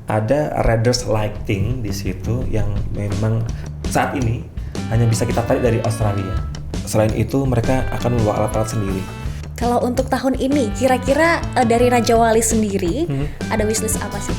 ada Raiders Lighting di situ yang memang saat ini hanya bisa kita tarik dari Australia. Selain itu mereka akan membawa alat-alat sendiri. Kalau untuk tahun ini, kira-kira dari Raja Wali sendiri ada wishlist apa sih?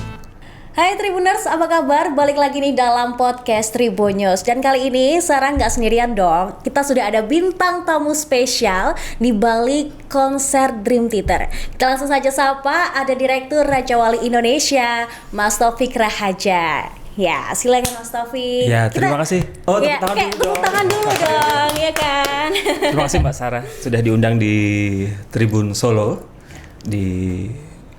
Hai Tribuners, apa kabar? Balik lagi nih dalam podcast Tribunnews. Dan kali ini Sarah nggak sendirian dong. Kita sudah ada bintang tamu spesial di balik konser Dream Theater. Kita langsung saja sapa, ada Direktur Raja Wali Indonesia, Mas Taufik Rahaja. Ya, silakan Mas Taufik. Ya, terima kasih. Oh, ya, tepuk tangan dulu dong, ya kan? Terima kasih Mbak Sarah sudah diundang di Tribun Solo di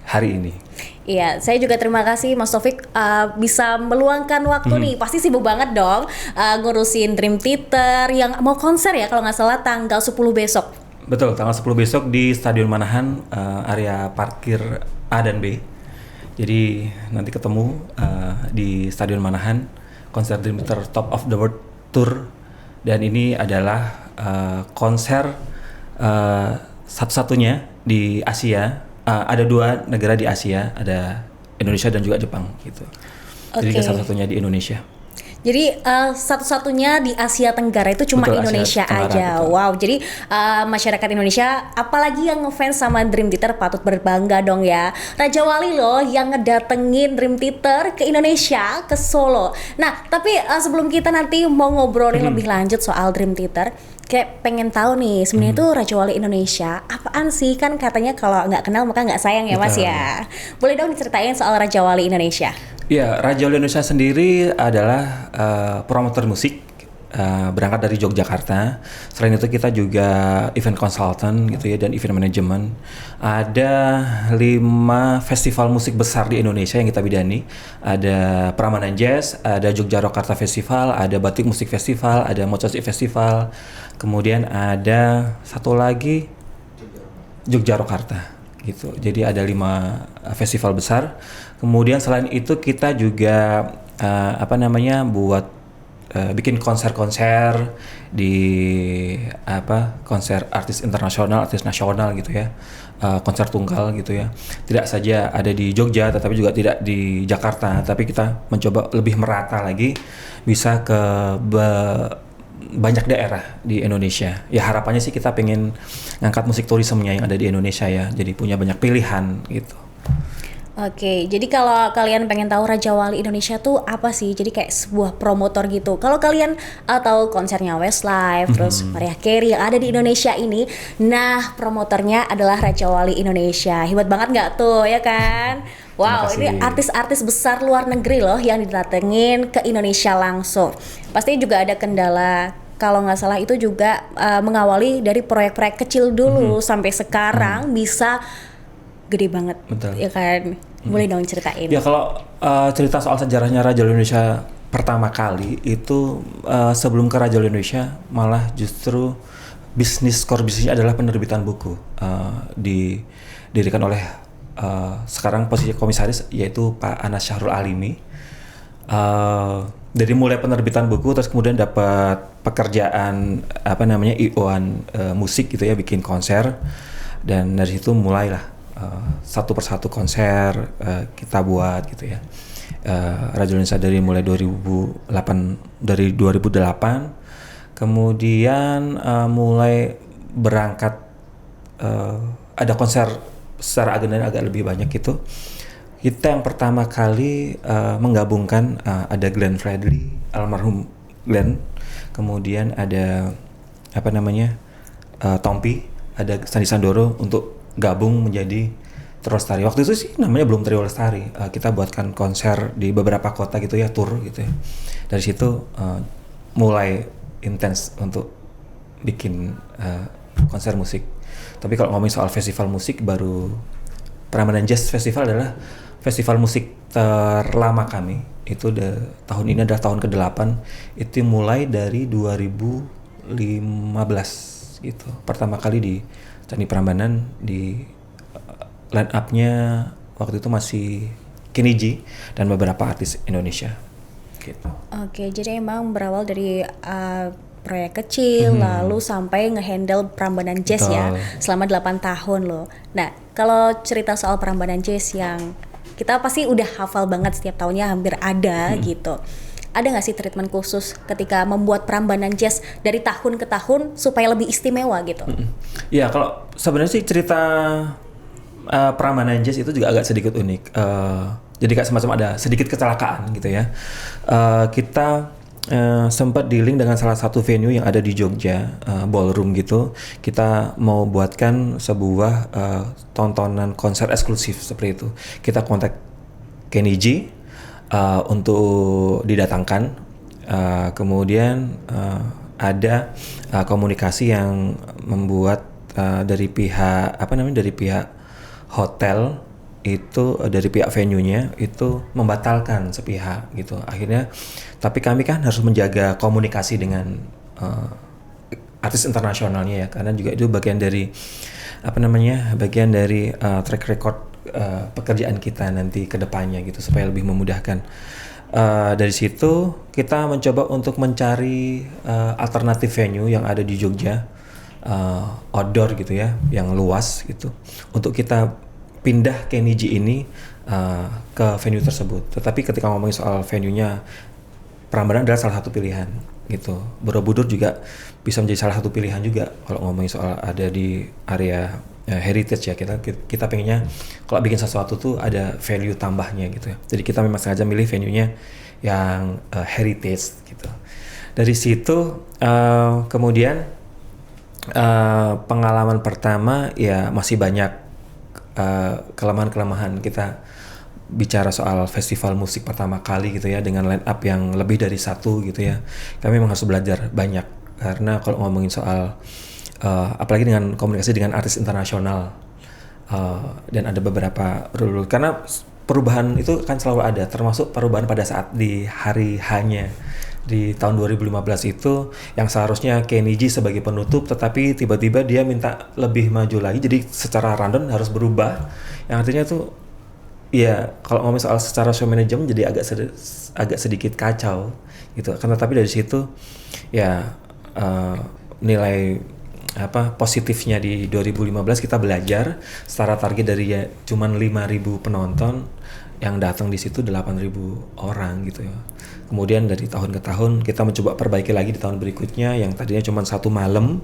hari ini. Iya, saya juga terima kasih Mas Taufik bisa meluangkan waktu nih. Pasti sibuk banget dong ngurusin Dream Theater yang mau konser ya kalau nggak salah tanggal 10 besok. Betul, tanggal 10 besok di Stadion Manahan, area parkir A dan B. Jadi nanti ketemu di Stadion Manahan, konser Dream Theater Top of the World Tour. Dan ini adalah konser satu-satunya di Asia. Ada 2 negara di Asia, ada Indonesia dan juga Jepang gitu. Jadi satu-satunya di Indonesia. Jadi satu-satunya di Asia Tenggara itu cuma Betul, Indonesia Asia Tenggara, aja. betul. Wow, jadi masyarakat Indonesia, apalagi yang ngefans sama Dream Theater patut berbangga dong ya. Raja Wali loh yang ngedatengin Dream Theater ke Indonesia, ke Solo. Nah, tapi sebelum kita nanti mau ngobrolin lebih lanjut soal Dream Theater, kayak pengen tahu nih sebenarnya tuh Raja Wali Indonesia apaan sih? Kan katanya kalau nggak kenal maka nggak sayang ya Mas ya. Boleh dong diceritain soal Raja Wali Indonesia? Ya, Raja Wali Indonesia sendiri adalah promotor musik, berangkat dari Yogyakarta. Selain itu kita juga event consultant gitu ya, dan event management. Ada 5 festival musik besar di Indonesia yang kita bidani. Ada Prambanan Jazz, ada Jogja Rokarta Festival, ada Batik Musik Festival, ada Mocosi Festival. Kemudian ada satu lagi Jogja Rokarta gitu. Jadi ada 5 festival besar. Kemudian selain itu kita juga buat bikin konser-konser di konser artis internasional, artis nasional gitu ya. Konser tunggal gitu ya. Tidak saja ada di Jogja tetapi juga tidak di Jakarta, tapi kita mencoba lebih merata lagi bisa ke banyak daerah di Indonesia. Ya harapannya sih kita pengen ngangkat musik turismenya yang ada di Indonesia ya. Jadi punya banyak pilihan gitu. Oke, jadi kalau kalian pengen tahu Raja Wali Indonesia tuh apa sih? Jadi kayak sebuah promotor gitu. Kalau kalian tahu konsernya Westlife, terus Mariah Carey yang ada di Indonesia ini, nah promotornya adalah Raja Wali Indonesia. Hebat banget nggak tuh, ya kan? Wow, ini artis-artis besar luar negeri loh yang didatengin ke Indonesia langsung. Pasti juga ada kendala. Kalau nggak salah itu juga mengawali dari proyek-proyek kecil dulu sampai sekarang bisa gede banget. Betul. Ya kan? Boleh dong ceritain. Ya kalau cerita soal sejarahnya Raja Wali Indonesia pertama kali itu sebelum ke Raja Wali Indonesia malah justru core bisnisnya adalah penerbitan buku. Didirikan oleh sekarang posisi komisaris yaitu Pak Anas Syahrul Alimi. Dari mulai penerbitan buku terus kemudian dapat pekerjaan IO-an musik gitu ya, bikin konser, dan dari situ mulailah satu persatu konser kita buat gitu ya. Raja Indonesia dari mulai 2008 kemudian mulai berangkat ada konser secara agenda agak lebih banyak gitu. Kita yang pertama kali menggabungkan ada Glenn Fredly, almarhum Glenn, kemudian ada Tompi, ada Sandi Sandoro untuk gabung menjadi Trio Lestari. Waktu itu sih namanya belum Trio Lestari. Kita buatkan konser di beberapa kota gitu ya, tour gitu ya. Dari situ mulai intens untuk bikin konser musik. Tapi kalau ngomongin soal festival musik, baru Prambanan Jazz Festival adalah festival musik terlama kami. Itu tahun ini adalah tahun ke-8. Itu mulai dari 2015 gitu. Pertama kali di Candi Prambanan, di line up-nya waktu itu masih Kenny G dan beberapa artis Indonesia gitu. Oke, jadi emang berawal dari proyek kecil lalu sampai ngehandle Prambanan Jazz. Betul. Ya selama 8 tahun loh. Nah, kalau cerita soal Prambanan Jazz yang kita pasti udah hafal banget setiap tahunnya hampir ada gitu. Ada nggak sih treatment khusus ketika membuat Prambanan Jazz dari tahun ke tahun supaya lebih istimewa gitu? Ya kalau sebenarnya sih cerita Prambanan Jazz itu juga agak sedikit unik. Jadi kayak semacam ada sedikit kecelakaan gitu ya. Kita sempat dealing dengan salah satu venue yang ada di Jogja, ballroom gitu. Kita mau buatkan sebuah tontonan konser eksklusif seperti itu. Kita kontak Kenny G untuk didatangkan. Kemudian ada komunikasi yang membuat dari pihak hotel itu, dari pihak venue-nya itu membatalkan sepihak gitu. Akhirnya tapi kami kan harus menjaga komunikasi dengan artis internasionalnya ya, karena juga itu bagian dari track record pekerjaan kita nanti ke depannya gitu, supaya lebih memudahkan. Dari situ kita mencoba untuk mencari alternatif venue yang ada di Jogja, outdoor gitu ya, yang luas gitu, untuk kita pindah Kenny G ini ke venue tersebut. Tetapi ketika ngomongin soal venue-nya, Prambanan adalah salah satu pilihan gitu. Borobudur juga bisa menjadi salah satu pilihan juga kalau ngomongin soal ada di area heritage ya. Kita pengennya kalau bikin sesuatu tuh ada value tambahnya gitu ya. Jadi kita memang sengaja milih venue-nya yang heritage gitu. Dari situ kemudian pengalaman pertama ya masih banyak kelemahan-kelemahan. Kita bicara soal festival musik pertama kali gitu ya, dengan line up yang lebih dari satu gitu ya. Kami memang harus belajar banyak, karena kalau ngomongin soal apalagi dengan komunikasi dengan artis internasional, dan ada beberapa rule, karena perubahan itu kan selalu ada, termasuk perubahan pada saat di hari hanya di tahun 2015 itu, yang seharusnya Kenny G sebagai penutup, tetapi tiba-tiba dia minta lebih maju lagi, jadi secara rundown harus berubah, yang artinya tuh ya kalau ngomong soal secara show management jadi agak sedikit kacau gitu. Karena tapi dari situ ya nilai positifnya di 2015 kita belajar secara target dari ya cuman 5.000 penonton, yang datang di situ 8.000 orang gitu ya. Kemudian dari tahun ke tahun kita mencoba perbaiki lagi di tahun berikutnya, yang tadinya cuma 1 malam,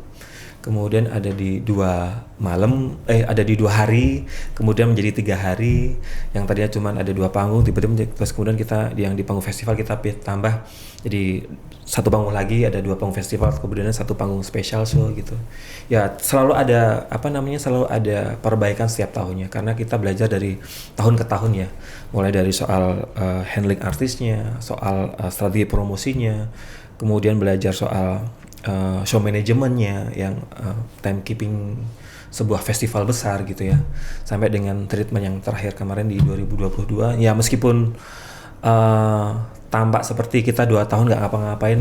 kemudian ada di 2 hari, kemudian menjadi 3 hari, yang tadinya cuma ada 2 panggung, tiba-tiba terus kemudian kita yang di panggung festival kita tambah jadi 1 panggung lagi, ada 2 panggung festival, kemudian 1 panggung special show gitu. Ya selalu ada selalu ada perbaikan setiap tahunnya, karena kita belajar dari tahun ke tahun ya, mulai dari soal handling artisnya, soal strategi promosinya, kemudian belajar soal show manajemennya, yang timekeeping sebuah festival besar gitu ya, sampai dengan treatment yang terakhir kemarin di 2022 ya, meskipun tampak seperti kita 2 tahun nggak ngapa-ngapain,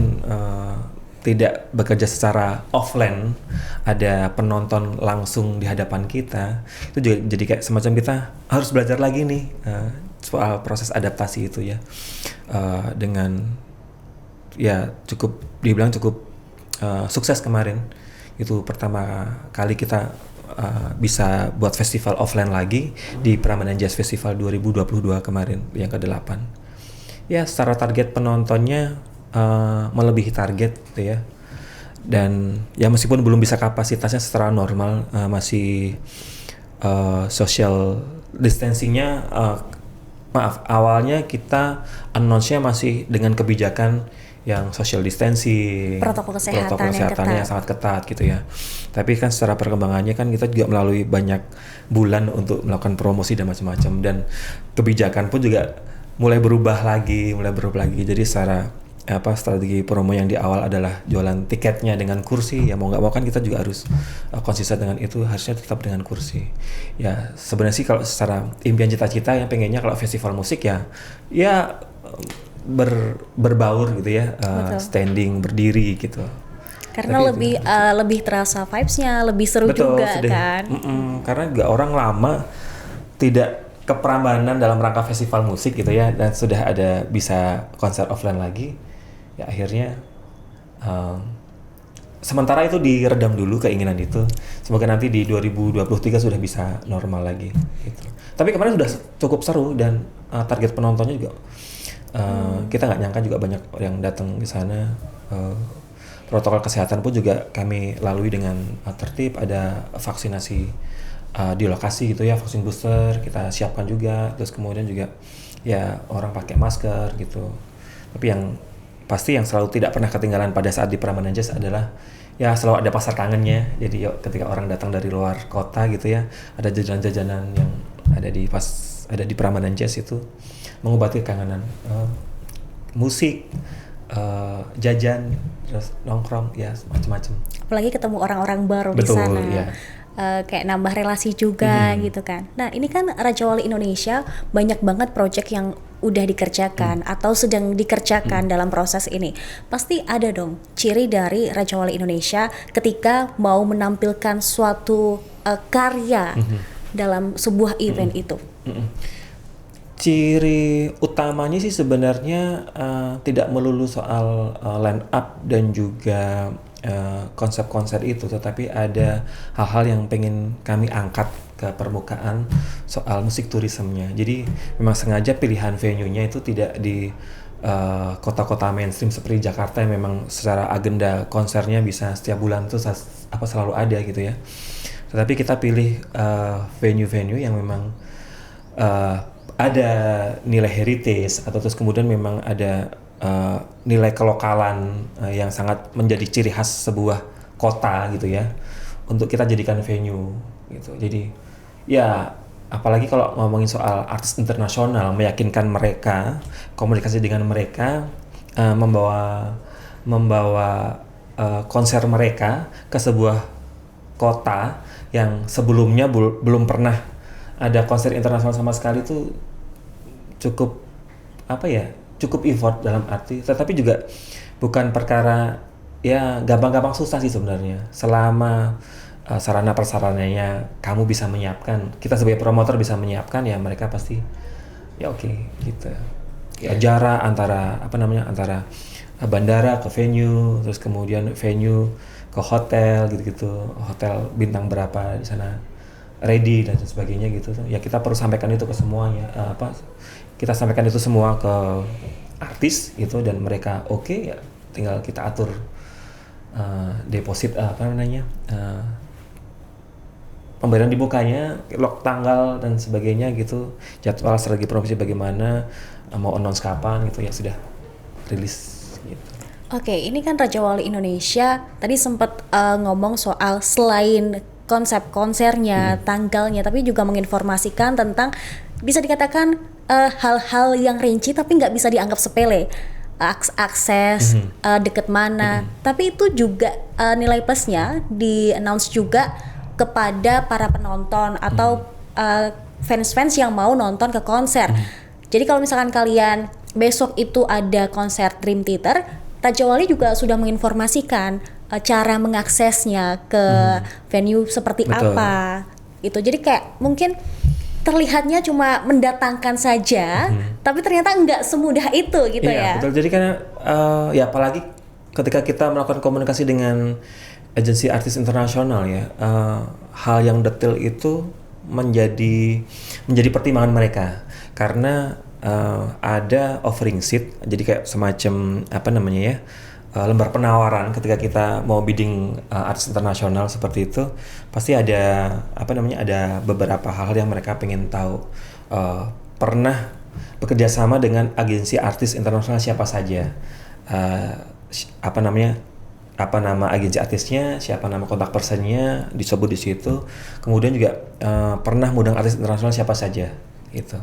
tidak bekerja secara offline, ada penonton langsung di hadapan kita, itu juga jadi kayak semacam kita harus belajar lagi nih soal proses adaptasi itu ya, dengan ya dibilang cukup sukses kemarin. Itu pertama kali kita bisa buat festival offline lagi di Prambanan Jazz Festival 2022 kemarin yang ke-8. Ya secara target penontonnya melebihi target gitu ya. Dan ya meskipun belum bisa kapasitasnya secara normal, masih social distancingnya, awalnya kita announce-nya masih dengan kebijakan yang social distancing, protokol kesehatan yang sangat ketat gitu ya. Tapi kan secara perkembangannya kan kita juga melalui banyak bulan untuk melakukan promosi dan macam-macam, dan kebijakan pun juga mulai berubah lagi. Jadi secara strategi promo yang di awal adalah jualan tiketnya dengan kursi, ya mau nggak mau kan kita juga harus konsisten dengan itu, harusnya tetap dengan kursi. Ya sebenarnya sih kalau secara impian cita-cita yang pengennya kalau festival musik ya berbaur gitu ya, standing, berdiri gitu. Karena lebih terasa vibes-nya, lebih seru. Betul, juga kan. Karena juga orang lama tidak ke Prambanan dalam rangka festival musik gitu ya, dan sudah ada bisa konser offline lagi, ya akhirnya sementara itu diredam dulu keinginan itu. Semoga nanti di 2023 sudah bisa normal lagi gitu. Tapi kemarin sudah cukup seru dan target penontonnya juga kita nggak nyangka juga banyak yang datang di sana. Protokol kesehatan pun juga kami lalui dengan tertib. Ada vaksinasi di lokasi gitu ya, vaksin booster kita siapkan juga. Terus kemudian juga ya orang pakai masker gitu. Tapi yang pasti yang selalu tidak pernah ketinggalan pada saat di Prambanan Jazz adalah ya selalu ada pasar kangennya. Jadi ketika orang datang dari luar kota gitu ya, ada jajanan-jajanan yang ada di Prambanan Jazz itu mengobati kangenan. Musik, jajan, terus nongkrong, ya macam-macam. Apalagi ketemu orang-orang baru di Betul, sana. ya. Kayak nambah relasi juga gitu kan. Nah ini kan Raja Wali Indonesia banyak banget project yang udah dikerjakan atau sedang dikerjakan dalam proses ini. Pasti ada dong ciri dari Raja Wali Indonesia ketika mau menampilkan suatu karya dalam sebuah event itu. Ciri utamanya sih sebenarnya tidak melulu soal line up dan juga konsep-konsep itu, tetapi ada hal-hal yang pengen kami angkat ke permukaan soal musik turismenya. Jadi memang sengaja pilihan venue-nya itu tidak di kota-kota mainstream seperti Jakarta yang memang secara agenda konsernya bisa setiap bulan tuh selalu ada gitu ya. Tetapi kita pilih venue-venue yang memang ada nilai heritage atau terus kemudian memang ada nilai kelokalan yang sangat menjadi ciri khas sebuah kota gitu ya, untuk kita jadikan venue gitu. Jadi ya apalagi kalau ngomongin soal artis internasional, meyakinkan mereka, komunikasi dengan mereka, membawa konser mereka ke sebuah kota yang sebelumnya belum pernah ada konser internasional sama sekali, itu cukup cukup effort dalam arti, tetapi juga bukan perkara ya gampang-gampang, susah sih sebenarnya selama sarana prasarananya kamu bisa menyiapkan, kita sebagai promotor bisa menyiapkan, ya mereka pasti ya oke gitu ya. Jarak antara antara bandara ke venue, terus kemudian venue ke hotel gitu-gitu, hotel bintang berapa di sana ready dan sebagainya gitu tuh. Ya kita perlu sampaikan itu ke semuanya, kita sampaikan itu semua ke artis gitu, dan mereka oke, ya tinggal kita atur deposit pemberian dibukanya, log tanggal dan sebagainya gitu, jadwal strategi promosi bagaimana, mau announce kapan gitu, ya sudah rilis gitu. Oke, ini kan Raja Wali Indonesia tadi sempat ngomong soal selain konsep konsernya, tanggalnya, tapi juga menginformasikan tentang bisa dikatakan hal-hal yang rinci tapi nggak bisa dianggap sepele. Akses, deket mana, tapi itu juga nilai plusnya di announce juga kepada para penonton atau fans-fans yang mau nonton ke konser. Jadi kalau misalkan kalian besok itu ada konser Dream Theater, Raja Wali juga sudah menginformasikan cara mengaksesnya ke venue seperti Betul. apa gitu. Jadi kayak mungkin terlihatnya cuma mendatangkan saja, tapi ternyata nggak semudah itu gitu ya. Iya, betul. Jadi kan ya apalagi ketika kita melakukan komunikasi dengan agensi artis internasional ya, hal yang detail itu menjadi pertimbangan mereka, karena ada offering sheet, jadi kayak semacam lembar penawaran ketika kita mau bidding artis internasional seperti itu, pasti ada ada beberapa hal yang mereka pengen tahu. Pernah bekerja sama dengan agensi artis internasional siapa saja, apa nama agensi artisnya, siapa nama kontak personnya disebut di situ. Kemudian juga pernah mengundang artis internasional siapa saja gitu.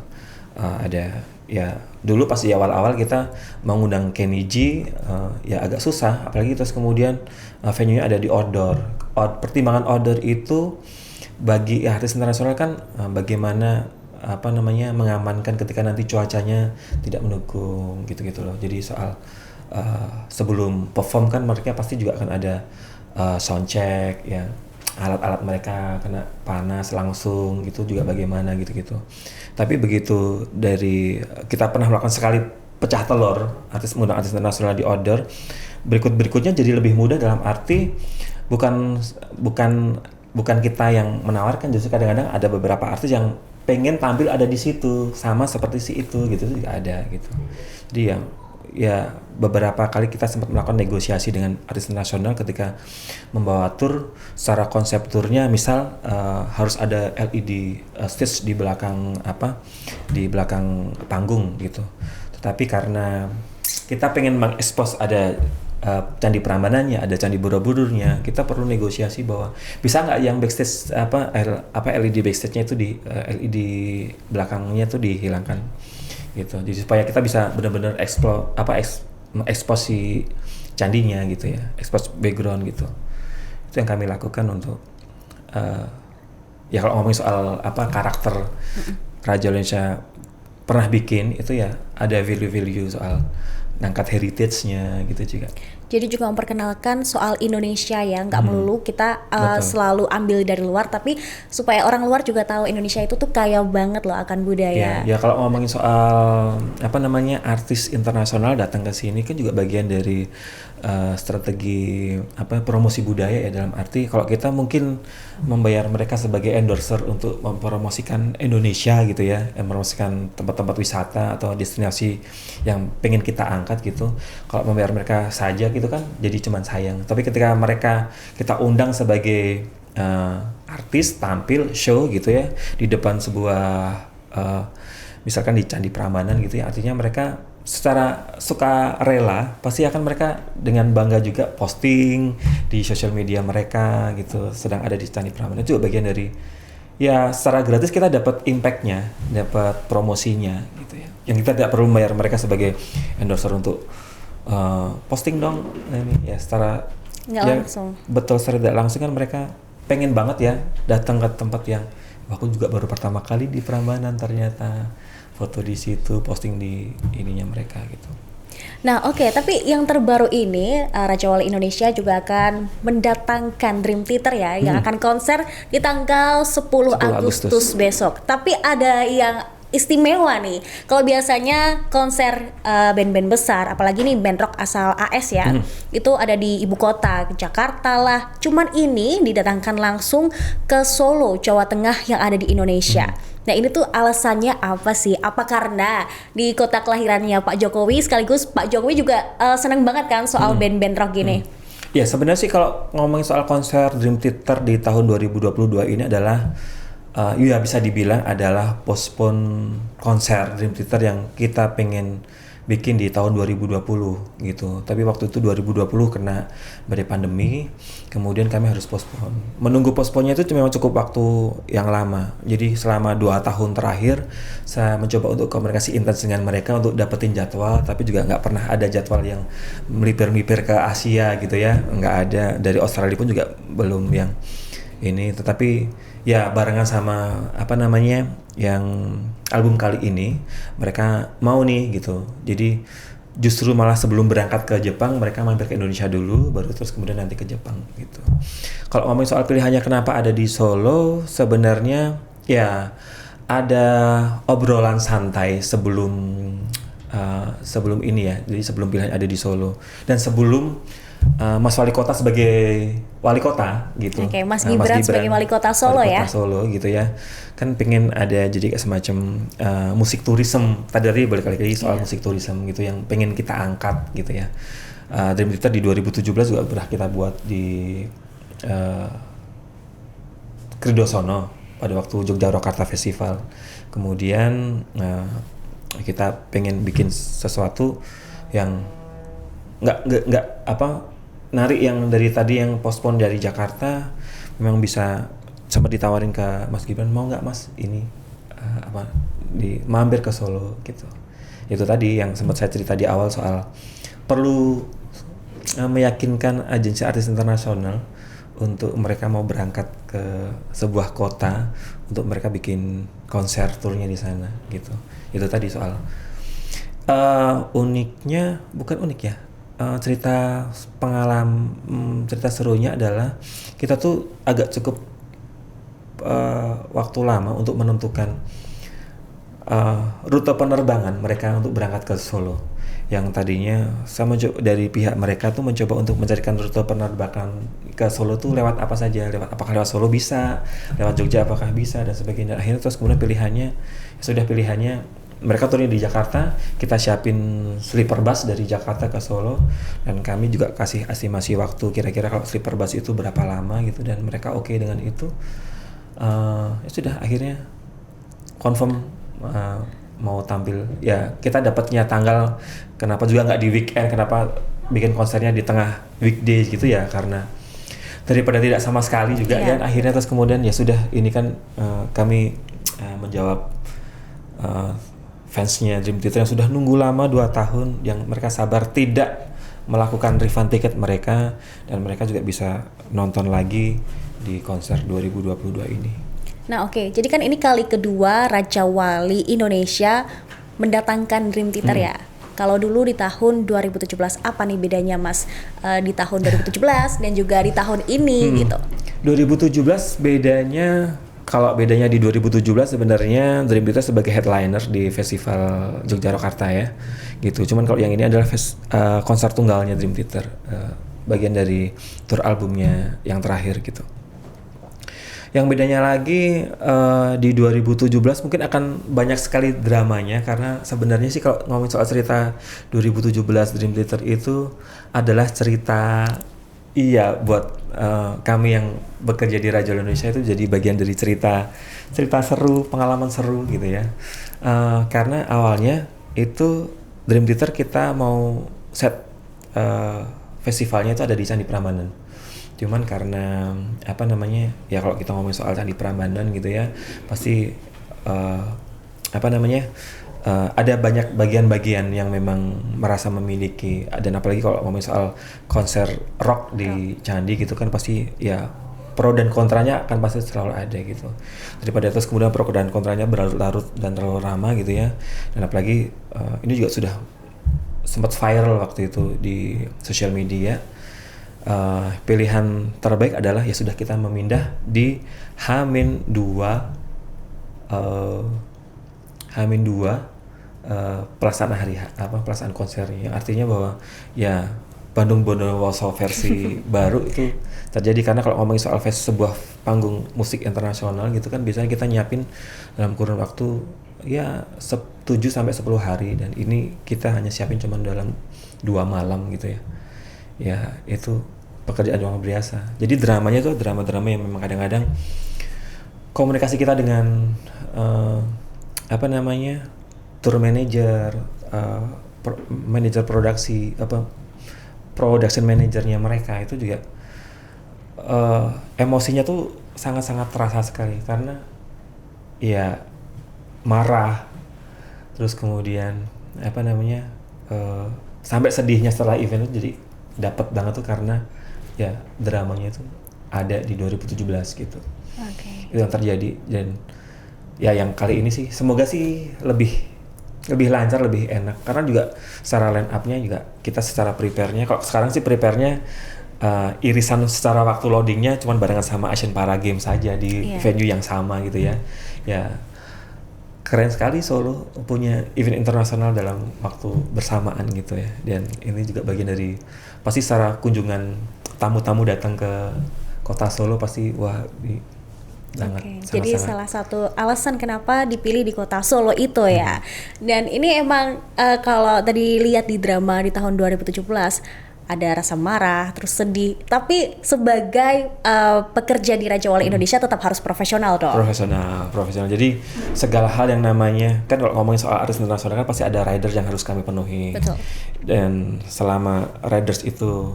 Ada ya, dulu pas di awal-awal kita mengundang Kenny G, ya agak susah, apalagi terus kemudian venue-nya ada di outdoor. Pertimbangan outdoor itu bagi artis internasional kan bagaimana mengamankan ketika nanti cuacanya tidak mendukung gitu-gitu loh. Jadi soal sebelum perform kan mereka pasti juga akan ada sound check ya, alat-alat mereka kena panas langsung gitu juga bagaimana gitu-gitu. Tapi begitu dari kita pernah melakukan sekali pecah telur mengundang artis internasional di outdoor, berikutnya jadi lebih mudah, dalam arti bukan kita yang menawarkan, justru kadang-kadang ada beberapa artis yang pengen tampil ada di situ sama seperti si itu gitu juga ada gitu. Jadi ya beberapa kali kita sempat melakukan negosiasi dengan artis internasional ketika membawa tur. Secara konsep turnya misal harus ada LED stage di belakang di belakang panggung gitu. Tetapi karena kita pengen mengekspos ada Candi Prambanannya, ada Candi Borobudurnya, kita perlu negosiasi bahwa bisa nggak yang backstage LED backstage-nya itu LED belakangnya itu dihilangkan gitu. Jadi supaya kita bisa benar-benar ekspos si candinya gitu ya, ekspos background gitu. Itu yang kami lakukan untuk ya kalau ngomongin soal karakter Raja Indonesia pernah bikin itu ya ada value-value soal ngangkat heritage-nya gitu juga. Jadi juga memperkenalkan soal Indonesia ya, nggak melulu kita selalu ambil dari luar, tapi supaya orang luar juga tahu Indonesia itu tuh kaya banget loh akan budaya. Ya kalau ngomongin soal artis internasional datang ke sini kan juga bagian dari strategi promosi budaya ya, dalam arti kalau kita mungkin membayar mereka sebagai endorser untuk mempromosikan Indonesia gitu ya, mempromosikan tempat-tempat wisata atau destinasi yang pengen kita angkat gitu. Kalau membayar mereka saja gitu kan jadi cuman sayang. Tapi ketika kita undang sebagai artis tampil show gitu ya di depan sebuah misalkan di Candi Prambanan gitu ya, artinya mereka secara suka rela pasti akan mereka dengan bangga juga posting di sosial media mereka gitu sedang ada di Candi Prambanan. Itu juga bagian dari ya secara gratis kita dapat impactnya, dapat promosinya gitu ya, yang kita tidak perlu bayar mereka sebagai endorser untuk posting dong ini ya, secara nggak langsung. Betul, secara tidak langsung kan mereka pengen banget ya datang ke tempat yang aku juga baru pertama kali di Prambanan, ternyata foto di situ, posting di ininya mereka gitu. Nah oke, tapi yang terbaru ini Raja Wali Indonesia juga akan mendatangkan Dream Theater ya, yang akan konser di tanggal 10 Agustus besok. Tapi ada yang istimewa nih. Kalau biasanya konser band-band besar, apalagi nih band rock asal AS ya, itu ada di ibu kota, Jakarta lah. Cuman ini didatangkan langsung ke Solo, Jawa Tengah yang ada di Indonesia. Nah ini tuh alasannya apa sih? Apa karena di kota kelahirannya Pak Jokowi, sekaligus Pak Jokowi juga seneng banget kan soal band-band rock gini? Ya sebenarnya sih kalau ngomongin soal konser Dream Theater di tahun 2022 ini adalah ya bisa dibilang adalah postpone konser Dream Theater yang kita pengen bikin di tahun 2020 gitu. Tapi waktu itu 2020 kena badai pandemi, kemudian kami harus postpone. Menunggu postpone-nya itu memang cukup waktu yang lama. Jadi selama 2 tahun terakhir saya mencoba untuk komunikasi intens dengan mereka untuk dapetin jadwal, tapi juga nggak pernah ada jadwal yang melipir-melipir ke Asia gitu ya. Nggak ada, dari Australia pun juga belum yang ini. Tetapi ya barengan sama yang album kali ini mereka mau nih gitu. Jadi justru malah sebelum berangkat ke Jepang mereka mampir ke Indonesia dulu, baru terus kemudian nanti ke Jepang gitu. Kalau ngomongin soal pilihannya kenapa ada di Solo, sebenarnya ya ada obrolan santai sebelum ini ya. Jadi sebelum pilihan ada di Solo dan sebelum Mas Wali Kota sebagai Wali Kota gitu. Oke, Mas Gibran sebagai Wali Kota Solo ya. Wali Kota Solo gitu ya. Kan pengen ada jadi semacam musik tourism. Tadi balik lagi soal musik tourism gitu yang pengen kita angkat gitu ya. Dream Theater di 2017 juga pernah kita buat di Kridosono pada waktu Jogja Rokarta Festival. Kemudian kita pengen bikin sesuatu yang nggak narik yang dari tadi yang postpone dari Jakarta, memang bisa sempat ditawarin ke Mas Gibran, mau nggak Mas ini mampir ke Solo gitu. Itu tadi yang sempat saya cerita di awal soal perlu meyakinkan agensi artis internasional untuk mereka mau berangkat ke sebuah kota untuk mereka bikin konser turnya di sana gitu. Itu tadi soal uniknya, bukan unik ya. Cerita serunya adalah kita tuh agak cukup waktu lama untuk menentukan rute penerbangan mereka untuk berangkat ke Solo. Yang tadinya dari pihak mereka tuh mencoba untuk mencarikan rute penerbangan ke Solo tuh lewat apa saja, apakah lewat Solo bisa, lewat Jogja apakah bisa dan sebagainya. Akhirnya terus kemudian pilihannya mereka turun di Jakarta, kita siapin sleeper bus dari Jakarta ke Solo, dan kami juga kasih estimasi waktu kira-kira kalau sleeper bus itu berapa lama gitu, dan mereka oke dengan itu. Ya sudah, akhirnya confirm mau tampil. Ya kita dapatnya tanggal, kenapa juga nggak di weekend, kenapa bikin konsernya di tengah weekdays gitu ya, karena daripada tidak sama sekali juga. Dan akhirnya terus kemudian ya sudah, ini kan kami menjawab fansnya Dream Theater yang sudah nunggu lama 2 tahun, yang mereka sabar tidak melakukan refund tiket mereka, dan mereka juga bisa nonton lagi di konser 2022 ini. Nah oke, jadi kan ini kali kedua Raja Wali Indonesia mendatangkan Dream Theater ya. Kalau dulu di tahun 2017, apa nih bedanya Mas di tahun 2017 dan juga di tahun ini gitu? 2017 bedanya, kalau bedanya di 2017 sebenarnya Dream Theater sebagai headliner di Festival Yogyakarta ya, gitu. Cuman kalau yang ini adalah konser tunggalnya Dream Theater, bagian dari tour albumnya yang terakhir gitu. Yang bedanya lagi di 2017 mungkin akan banyak sekali dramanya, karena sebenarnya sih kalau ngomongin soal cerita 2017 Dream Theater itu adalah cerita, iya, buat kami yang bekerja di Raja Wali Indonesia itu jadi bagian dari cerita seru, pengalaman seru gitu ya. Karena awalnya itu Dream Theater kita mau set festivalnya itu ada di Candi Prambanan. Cuman karena ya kalau kita ngomongin soal Candi Prambanan gitu ya, pasti ada banyak bagian-bagian yang memang merasa memiliki, dan apalagi kalau ngomongin soal konser rock di Candi gitu kan, pasti ya pro dan kontranya akan pasti selalu ada gitu. Daripada terus kemudian pro dan kontranya berlarut-larut dan terlalu lama gitu ya. Dan apalagi ini juga sudah sempat viral waktu itu di sosial media. Pilihan terbaik adalah ya sudah, kita memindah di H-2 pelaksanaan konsernya. Artinya bahwa ya Bandung Bondowoso versi baru itu terjadi, karena kalau ngomongin soal sebuah panggung musik internasional gitu kan, biasanya kita nyiapin dalam kurun waktu ya 7-10 hari, dan ini kita hanya siapin cuma dalam 2 malam gitu ya. Ya itu pekerjaan yang luar biasa. Jadi dramanya itu drama-drama yang memang kadang-kadang komunikasi kita dengan tour manager, manajer produksi, production manajernya mereka itu juga emosinya tuh sangat-sangat terasa sekali, karena ya marah, terus kemudian sampai sedihnya setelah event itu jadi dapat banget tuh, karena ya dramanya itu ada di 2017 gitu. Itu yang terjadi, dan ya yang kali ini sih semoga sih lebih lancar, lebih enak, karena juga secara line up-nya juga kita secara prepare-nya, kalau sekarang sih prepare-nya irisan secara waktu loading-nya cuman barengan sama Asian Para Games saja di venue yang sama gitu ya. Ya keren sekali Solo punya event internasional dalam waktu bersamaan gitu ya, dan ini juga bagian dari pasti secara kunjungan tamu-tamu datang ke kota Solo pasti wah jadi salah satu alasan kenapa dipilih di kota Solo itu ya. Dan ini emang kalau tadi lihat di drama di tahun 2017 ada rasa marah, terus sedih, tapi sebagai pekerja di Raja Wali Indonesia tetap harus profesional dong. Profesional. Jadi segala hal yang namanya, kan kalau ngomongin soal artis internasional kan pasti ada riders yang harus kami penuhi. Betul. Dan selama riders itu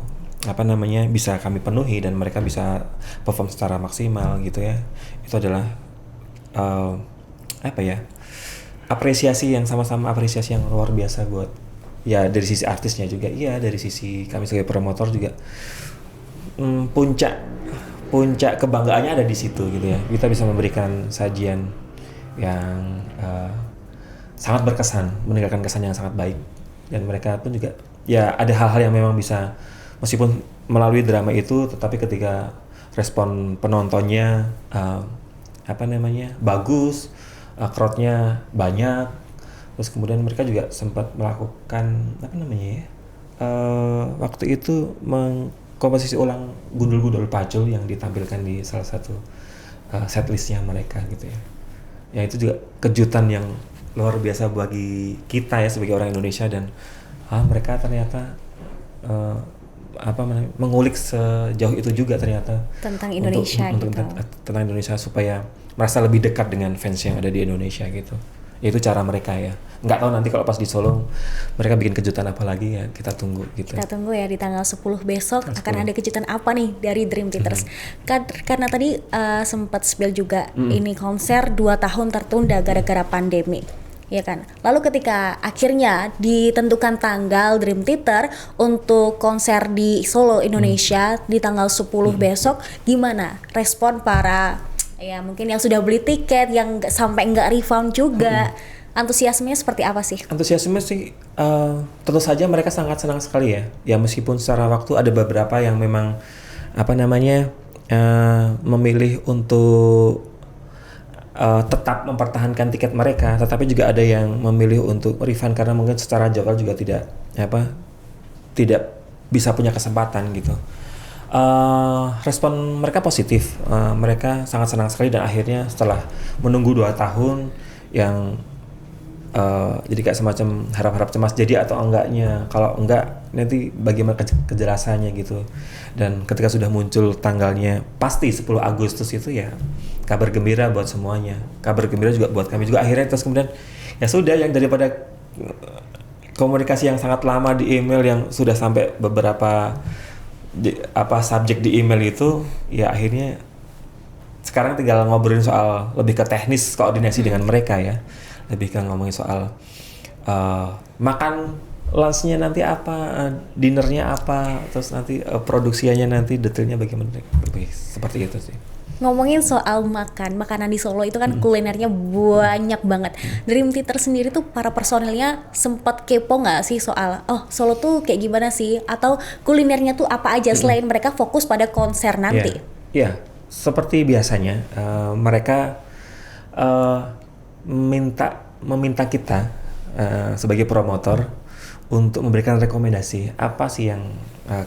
bisa kami penuhi dan mereka bisa perform secara maksimal gitu ya, itu adalah apresiasi yang luar biasa buat ya dari sisi artisnya juga, iya dari sisi kami sebagai promotor juga. Puncak kebanggaannya ada di situ gitu ya, kita bisa memberikan sajian yang sangat berkesan, meninggalkan kesan yang sangat baik, dan mereka pun juga ya ada hal-hal yang memang bisa, meskipun melalui drama itu, tetapi ketika respon penontonnya bagus, crowd-nya banyak. Terus kemudian mereka juga sempat melakukan apa namanya ya? Waktu itu mengkomposisi ulang gundul-gundul pacul yang ditampilkan di salah satu setlistnya mereka gitu ya. Ya itu juga kejutan yang luar biasa bagi kita ya sebagai orang Indonesia, dan mereka ternyata mengulik sejauh itu juga ternyata tentang Indonesia tentang Indonesia, supaya merasa lebih dekat dengan fans yang ada di Indonesia gitu. Itu cara mereka ya. Nggak tahu nanti kalau pas di Solo mereka bikin kejutan apa lagi, ya kita tunggu gitu. Kita tunggu ya, di tanggal 10 besok akan ada kejutan apa nih dari Dream Theaters. Karena tadi sempat spill juga ini konser 2 tahun tertunda gara-gara pandemi. Ya kan. Lalu ketika akhirnya ditentukan tanggal Dream Theater untuk konser di Solo Indonesia di tanggal 10 besok, gimana respon para ya mungkin yang sudah beli tiket, yang sampai nggak refund juga? Antusiasmenya seperti apa sih? Antusiasme sih tentu saja mereka sangat senang sekali ya. Ya meskipun secara waktu ada beberapa yang memang memilih untuk tetap mempertahankan tiket mereka, tetapi juga ada yang memilih untuk refund karena mungkin secara jadwal juga tidak bisa punya kesempatan gitu. Respon mereka positif, mereka sangat senang sekali, dan akhirnya setelah menunggu 2 tahun yang jadi kayak semacam harap-harap cemas jadi atau enggaknya, kalau enggak nanti bagaimana kejelasannya gitu. Dan ketika sudah muncul tanggalnya pasti 10 Agustus itu, ya kabar gembira buat semuanya, kabar gembira juga buat kami juga akhirnya. Terus kemudian ya sudah, yang daripada komunikasi yang sangat lama di email yang sudah sampai beberapa subjek di email itu, ya akhirnya sekarang tinggal ngobrolin soal lebih ke teknis koordinasi dengan mereka ya, lebih ke ngomongin soal makan lunchnya nanti apa, dinernya apa, terus nanti produksinya nanti detailnya bagaimana, seperti itu sih. Ngomongin soal makanan di Solo itu kan kulinernya banyak banget. Dream Theater sendiri tuh para personilnya sempat kepo nggak sih soal Solo tuh kayak gimana sih, atau kulinernya tuh apa aja selain mereka fokus pada konser nanti? Iya, seperti biasanya mereka meminta kita sebagai promotor untuk memberikan rekomendasi apa sih yang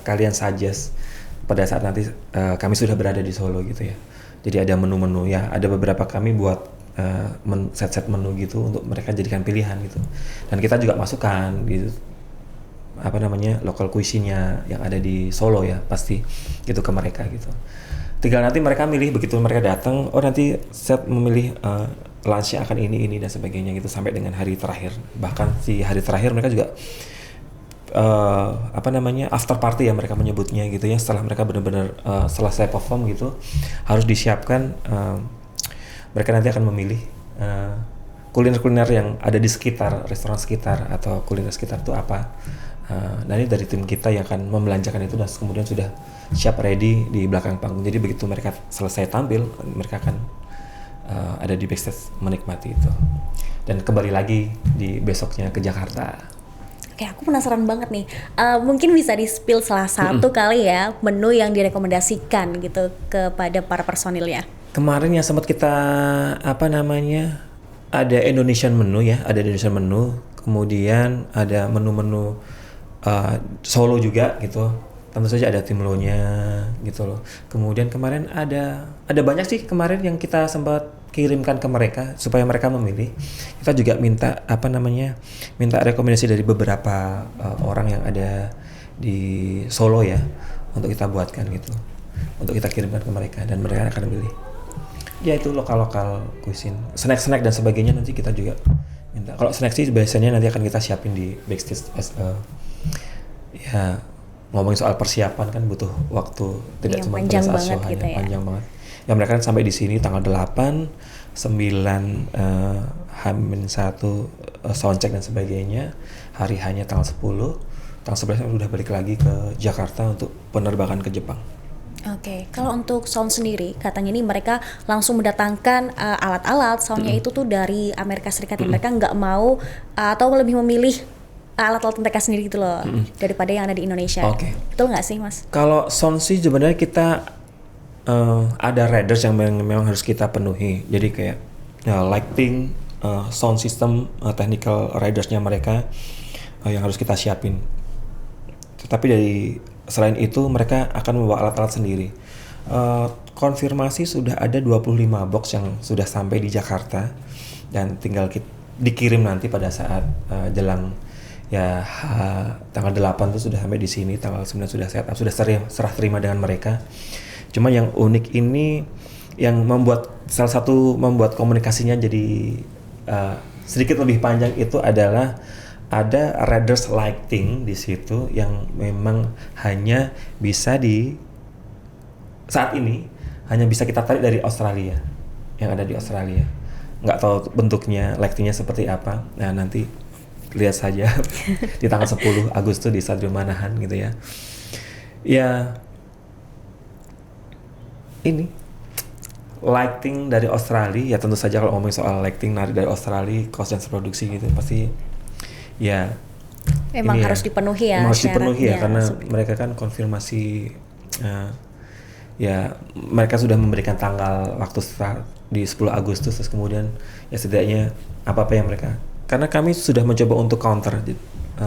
kalian suggest pada saat nanti kami sudah berada di Solo gitu ya. Jadi ada menu-menu ya, ada beberapa kami buat set-set menu gitu untuk mereka jadikan pilihan gitu. Dan kita juga masukkan gitu local cuisine-nya yang ada di Solo ya, pasti gitu ke mereka gitu. Tinggal nanti mereka milih, begitu mereka datang, nanti set memilih lunch-nya akan ini dan sebagainya gitu sampai dengan hari terakhir. Bahkan di hari terakhir mereka juga after party ya mereka menyebutnya gitu ya, setelah mereka benar-benar selesai perform gitu, harus disiapkan, mereka nanti akan memilih kuliner-kuliner yang ada di sekitar, restoran sekitar atau kuliner sekitar itu apa. Nah ini dari tim kita yang akan membelanjakan itu dan kemudian sudah siap ready di belakang panggung. Jadi begitu mereka selesai tampil, mereka akan ada di backstage menikmati itu. Dan kembali lagi di besoknya ke Jakarta. Oke, aku penasaran banget nih. Mungkin bisa di-spill salah satu kali ya menu yang direkomendasikan gitu kepada para personilnya. Kemarin yang sempat kita ada Indonesian menu ya, ada Indonesian menu. Kemudian ada menu-menu Solo juga gitu. Tentu saja ada timlonya gitu loh. Kemudian kemarin ada banyak sih kemarin yang kita sempat kirimkan ke mereka supaya mereka memilih. Kita juga minta rekomendasi dari beberapa orang yang ada di Solo ya, untuk kita buatkan gitu, untuk kita kirimkan ke mereka dan mereka akan memilih. Ya itu lokal cuisine, snack dan sebagainya nanti kita juga minta. Kalau snack sih biasanya nanti akan kita siapin di backstage ya. Ngomongin soal persiapan kan butuh waktu, tidak cuma panjang banget gitu ya. Panjang banget. Ya mereka kan sampai di sini tanggal 8, 9 H-1 soundcheck dan sebagainya. Hari hanya tanggal 10, tanggal 11 udah balik lagi ke Jakarta untuk penerbangan ke Jepang. Oke, kalau untuk sound sendiri, katanya nih mereka langsung mendatangkan alat-alat soundnya itu tuh dari Amerika Serikat. Mereka nggak mau atau lebih memilih alat-alat mereka sendiri gitu loh, daripada yang ada di Indonesia. Betul nggak sih Mas? Kalau sound sih sebenarnya kita ada riders yang memang harus kita penuhi. Jadi kayak lighting, sound system, technical ridersnya mereka yang harus kita siapin. Tetapi selain itu mereka akan membawa alat-alat sendiri. Konfirmasi sudah ada 25 box yang sudah sampai di Jakarta dan tinggal dikirim nanti pada saat jelang ya tanggal 8 tuh sudah sampai di sini, tanggal 9 sudah set up, sudah serah terima dengan mereka. Cuma yang unik ini yang salah satu membuat komunikasinya jadi sedikit lebih panjang itu adalah ada riders lighting di situ yang memang hanya bisa saat ini hanya bisa kita tarik dari Australia, yang ada di Australia. Nggak tahu bentuknya lightingnya seperti apa. Nah nanti lihat saja di tanggal 10 Agustus di Stadion Manahan gitu ya. Ya ini lighting dari Australia, ya tentu saja kalau ngomongin soal lighting dari Australia, cost dan produksi gitu pasti ya memang harus dipenuhi ya. Harus dipenuhi ya karena mereka kan konfirmasi ya mereka sudah memberikan tanggal waktu start di 10 Agustus terus kemudian ya setidaknya apa yang mereka, karena kami sudah mencoba untuk counter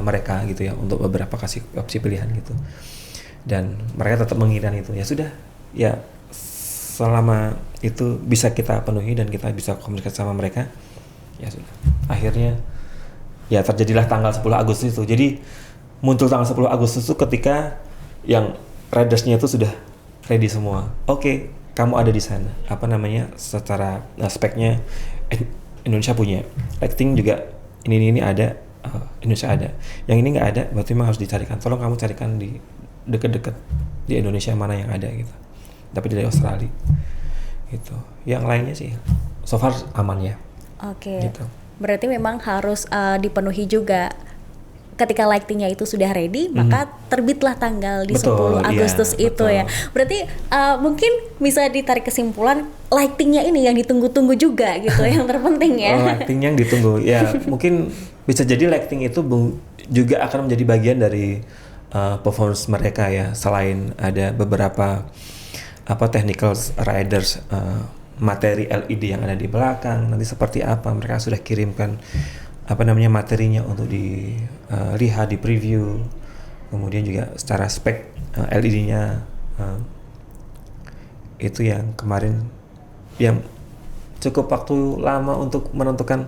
mereka gitu ya untuk beberapa kasih opsi pilihan gitu dan mereka tetap menginginkan itu. Ya sudah ya selama itu bisa kita penuhi dan kita bisa komunikasi sama mereka ya sudah akhirnya ya terjadilah tanggal 10 Agustus itu. Jadi muncul tanggal 10 Agustus itu ketika yang ridersnya itu sudah ready semua. Oke, kamu ada di sana. Apa namanya? Secara speknya Indonesia punya. Lighting juga ini ada, Indonesia ada. Yang ini nggak ada, berarti memang harus dicarikan. Tolong kamu carikan di dekat-dekat di Indonesia mana yang ada gitu. Tapi dari Australia gitu. Yang lainnya sih so far aman ya. Oke. Gitu. Berarti memang harus dipenuhi juga. Ketika lightingnya itu sudah ready, maka terbitlah tanggal di 10 Agustus iya, itu betul. Ya. Berarti mungkin bisa ditarik kesimpulan lightingnya ini yang ditunggu-tunggu juga gitu, yang terpenting ya. Lighting yang ditunggu, ya mungkin bisa jadi lighting itu juga akan menjadi bagian dari performance mereka ya. Selain ada beberapa technical riders, materi LED yang ada di belakang, nanti seperti apa mereka sudah kirimkan materinya untuk dilihat di preview, kemudian juga secara spek LED-nya itu yang kemarin yang cukup waktu lama untuk menentukan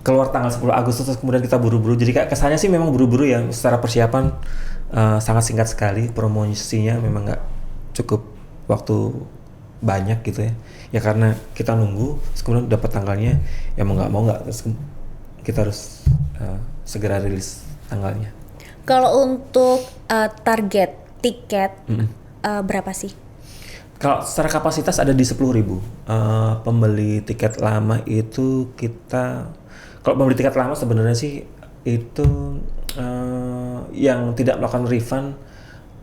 keluar tanggal 10 Agustus terus kemudian kita buru-buru, jadi kesannya sih memang buru-buru ya, secara persiapan sangat singkat sekali, promosinya memang nggak cukup waktu banyak gitu ya karena kita nunggu terus kemudian dapat tanggalnya ya mau nggak terus kita harus segera rilis tanggalnya. Kalau untuk target tiket berapa sih? Kalau secara kapasitas ada di 10.000. Pembeli tiket lama itu kalau pembeli tiket lama sebenarnya sih itu yang tidak melakukan refund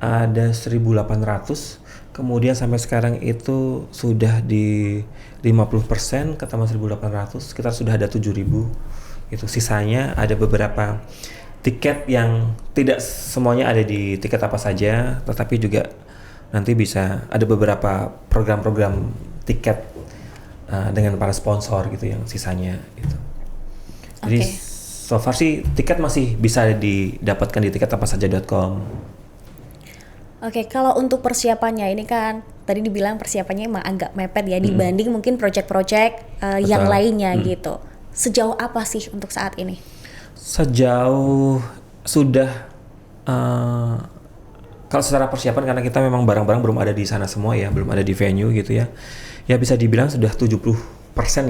ada 1.800. Kemudian sampai sekarang itu sudah di 50% ketambah 1.800, sekitar sudah ada 7.000. Itu sisanya ada beberapa tiket yang tidak semuanya ada di tiket apa saja, tetapi juga nanti bisa ada beberapa program-program tiket dengan para sponsor gitu yang sisanya itu. Jadi so far sih tiket masih bisa didapatkan di tiketapasaja.com. Oke, kalau untuk persiapannya ini kan tadi dibilang persiapannya emang agak mepet ya dibanding mungkin project-project yang lainnya gitu. Sejauh apa sih untuk saat ini? Sejauh sudah kalau secara persiapan karena kita memang barang-barang belum ada di sana semua ya, belum ada di venue gitu ya. Ya bisa dibilang sudah 70%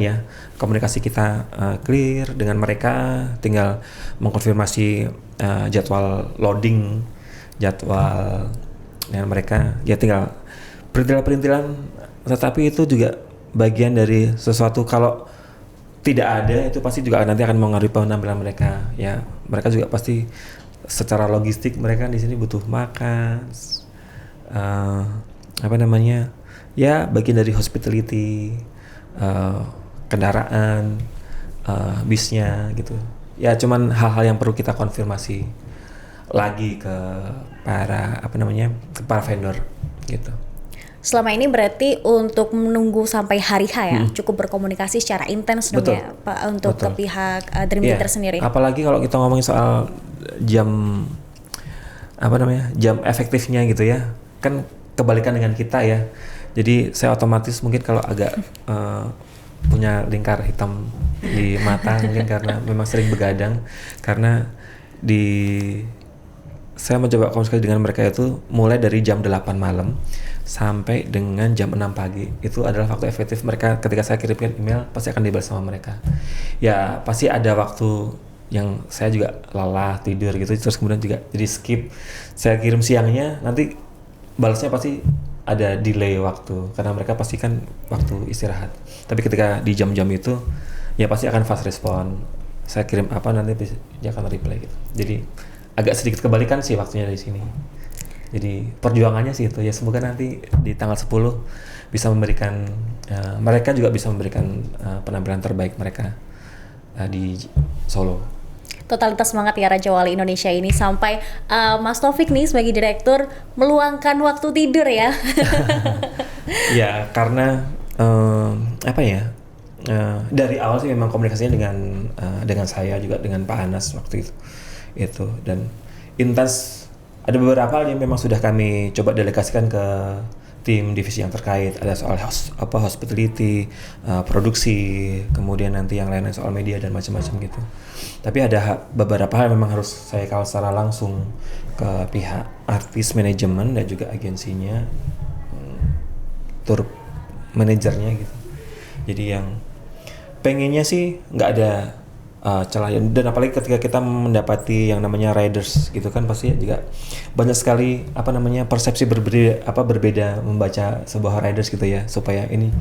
ya komunikasi kita clear dengan mereka, tinggal mengkonfirmasi jadwal loading, jadwal dengan mereka. Ya tinggal perintilan-perintilan, tetapi itu juga bagian dari sesuatu. Kalau tidak ada itu pasti juga nanti akan mengaruhi penampilan mereka ya. Mereka juga pasti secara logistik mereka di sini butuh makan, ya bagian dari hospitality, kendaraan, bisnya gitu ya. Cuman hal-hal yang perlu kita konfirmasi lagi ke para vendor gitu. Selama ini berarti untuk menunggu sampai hari H ya, cukup berkomunikasi secara intens dong Betul. ya Pak untuk Betul. ke pihak Dream Iya, Theater sendiri. apalagi kalau kita ngomongin soal jam jam efektifnya gitu ya, kan kebalikan dengan kita ya. Jadi saya otomatis mungkin kalau agak punya lingkar hitam di mata mungkin karena memang sering begadang, karena di saya mencoba komunikasi dengan mereka itu mulai dari jam 8 malam sampai dengan jam 6 pagi. Itu adalah waktu efektif mereka. Ketika saya kirimkan email pasti akan dibalas sama mereka. Ya pasti ada waktu yang saya juga lelah tidur gitu, terus kemudian juga jadi skip. Saya kirim siangnya, nanti balasnya pasti ada delay waktu karena mereka pasti kan waktu istirahat. Tapi ketika di jam-jam itu ya pasti akan fast respon. Saya kirim apa nanti dia akan reply gitu. Jadi agak sedikit kebalikan sih waktunya di sini. Jadi perjuangannya sih itu ya, semoga nanti di tanggal 10 bisa memberikan mereka juga bisa memberikan penampilan terbaik mereka di Solo. Totalitas semangat ya Raja Wali Indonesia ini sampai Mas Taufik nih sebagai direktur meluangkan waktu tidur ya. Ya karena apa ya, dari awal sih memang komunikasinya dengan saya juga dengan Pak Anas waktu itu dan intens. Ada beberapa hal yang memang sudah kami coba delegasikan ke tim divisi yang terkait. Ada soal hospitality, produksi, kemudian nanti yang lain soal media dan macam-macam gitu. Tapi ada beberapa hal yang memang harus saya kawal secara langsung ke pihak artis manajemen dan juga agensinya, tour manajernya gitu. Jadi yang pengennya sih nggak ada celah, dan apalagi ketika kita mendapati yang namanya riders gitu kan pasti juga banyak sekali persepsi berbeda membaca sebuah riders gitu ya, supaya ini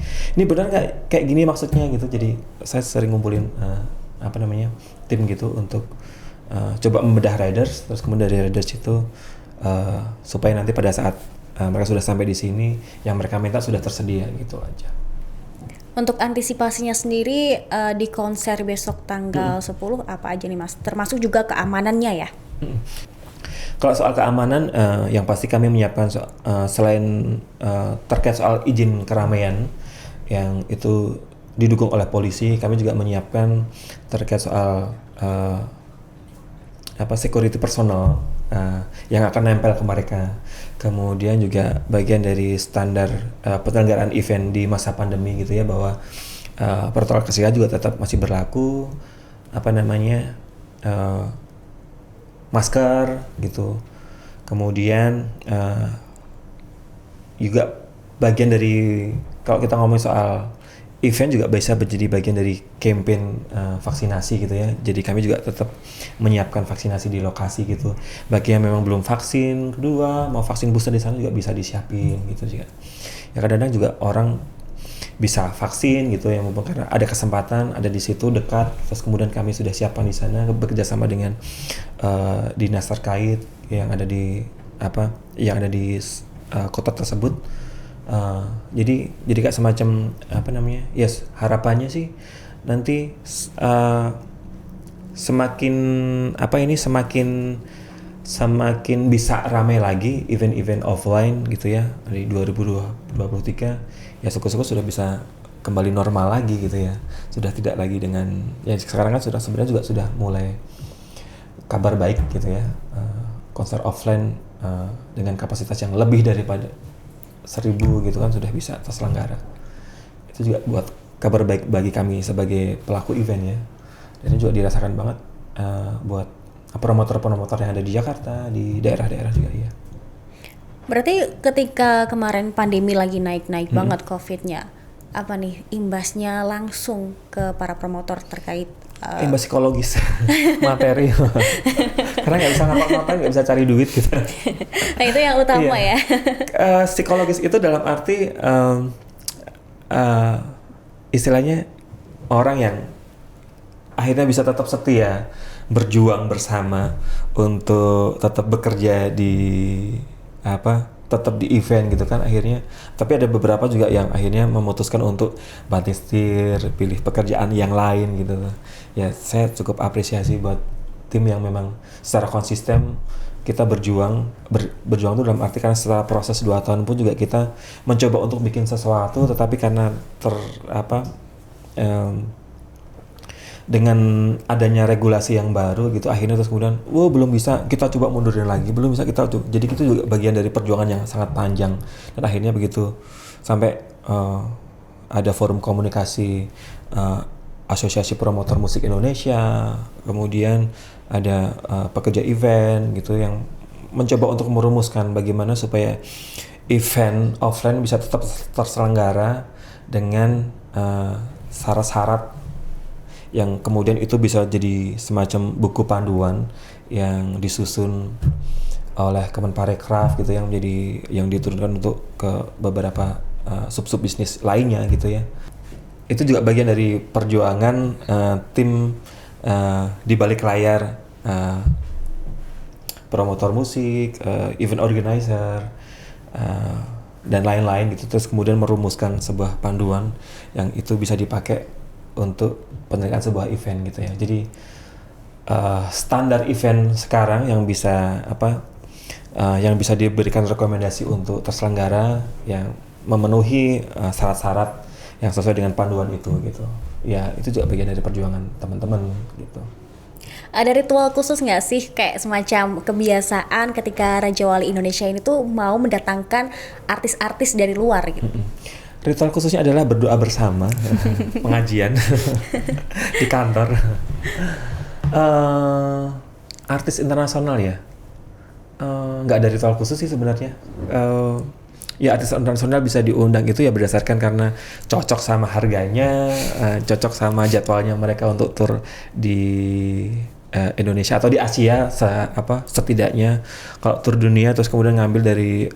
benar nggak kayak gini maksudnya gitu. Jadi saya sering ngumpulin tim gitu untuk coba membedah riders, terus kemudian dari riders itu supaya nanti pada saat mereka sudah sampai di sini yang mereka minta sudah tersedia gitu aja. Untuk antisipasinya sendiri di konser besok tanggal 10 apa aja nih Mas? Termasuk juga keamanannya ya? Kalau soal keamanan, yang pasti kami menyiapkan selain terkait soal izin keramaian yang itu didukung oleh polisi, kami juga menyiapkan terkait soal security personal yang akan nempel ke mereka. Kemudian juga bagian dari standar penyelenggaraan event di masa pandemi gitu ya, bahwa protokol kesehatan juga tetap masih berlaku, masker gitu. Kemudian juga bagian dari, kalau kita ngomong soal event juga bisa menjadi bagian dari campaign vaksinasi gitu ya. Jadi kami juga tetap menyiapkan vaksinasi di lokasi gitu. Bagi yang memang belum vaksin kedua, mau vaksin booster di sana juga bisa disiapin gitu juga. Ya kadang-kadang juga orang bisa vaksin gitu ya, mumpung karena ada kesempatan, ada di situ dekat, terus kemudian kami sudah siapkan di sana bekerja sama dengan dinas terkait yang ada di kota tersebut. Jadi kayak semacam harapannya sih nanti semakin bisa ramai lagi event-event offline gitu ya di 2023 ya, syukur-syukur sudah bisa kembali normal lagi gitu ya, sudah tidak lagi dengan ya sekarang kan sebenarnya juga sudah mulai kabar baik gitu ya, konser offline dengan kapasitas yang lebih daripada 1.000 gitu kan sudah bisa terselenggara. Itu juga buat kabar baik bagi kami sebagai pelaku event ya. Dan ini juga dirasakan banget buat promotor-promotor yang ada di Jakarta, di daerah-daerah juga ya. Berarti ketika kemarin pandemi lagi naik-naik banget COVID-nya, apa nih imbasnya langsung ke para promotor terkait imbas psikologis, materi. Karena nggak bisa ngapa-ngapain, nggak bisa cari duit gitu. Nah itu yang utama ya. Psikologis itu dalam arti istilahnya orang yang akhirnya bisa tetap setia, berjuang bersama untuk tetap bekerja tetap di event gitu kan akhirnya. Tapi ada beberapa juga yang akhirnya memutuskan untuk banting setir, pilih pekerjaan yang lain gitu. Ya saya cukup apresiasi buat tim yang memang secara konsisten kita berjuang tuh dalam arti karena setelah proses 2 tahun pun juga kita mencoba untuk bikin sesuatu, tetapi karena dengan adanya regulasi yang baru gitu, akhirnya terus kemudian belum bisa, kita coba mundurin lagi, belum bisa, kita coba. Jadi itu juga bagian dari perjuangan yang sangat panjang, dan akhirnya begitu sampai ada forum komunikasi Asosiasi Promotor Musik Indonesia, kemudian ada pekerja event gitu yang mencoba untuk merumuskan bagaimana supaya event offline bisa tetap terselenggara dengan syarat-syarat yang kemudian itu bisa jadi semacam buku panduan yang disusun oleh Kemenparekraf gitu, yang diturunkan untuk ke beberapa sub-sub bisnis lainnya gitu ya. Itu juga bagian dari perjuangan tim di balik layar, promotor musik, event organizer, dan lain-lain gitu. Terus kemudian merumuskan sebuah panduan yang itu bisa dipakai untuk penyelenggaraan sebuah event gitu ya. Jadi standar event sekarang yang bisa bisa diberikan rekomendasi untuk terselenggara yang memenuhi syarat-syarat yang sesuai dengan panduan itu gitu. Ya itu juga bagian dari perjuangan teman-teman gitu. Ada ritual khusus nggak sih, kayak semacam kebiasaan ketika Raja Wali Indonesia ini tuh mau mendatangkan artis-artis dari luar gitu? Ritual khususnya adalah berdoa bersama, pengajian di kantor. Artis internasional ya, nggak ada ritual khusus sih sebenarnya. Ya artis internasional bisa diundang itu ya berdasarkan karena cocok sama harganya, cocok sama jadwalnya mereka untuk tur di Indonesia atau di Asia, setidaknya. Kalau tur dunia terus kemudian ngambil dari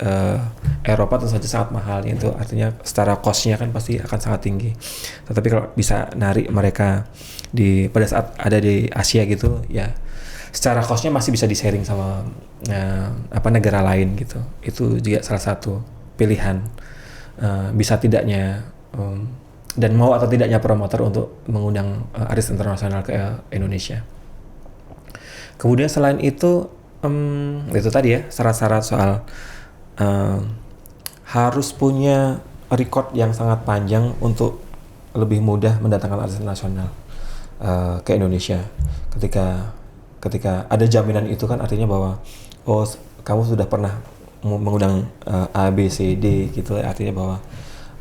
Eropa tentu saja sangat mahal, itu artinya secara cost-nya kan pasti akan sangat tinggi. Tetapi kalau bisa narik mereka pada saat ada di Asia gitu ya, secara cost-nya masih bisa di-sharing sama negara lain gitu. Itu juga salah satu pilihan bisa tidaknya dan mau atau tidaknya promotor untuk mengundang artis internasional ke Indonesia. Kemudian selain itu tadi ya syarat-syarat soal harus punya record yang sangat panjang untuk lebih mudah mendatangkan artis internasional ke Indonesia. Ketika ada jaminan itu kan artinya bahwa kamu sudah pernah mengundang A, B, C, D gitu, artinya bahwa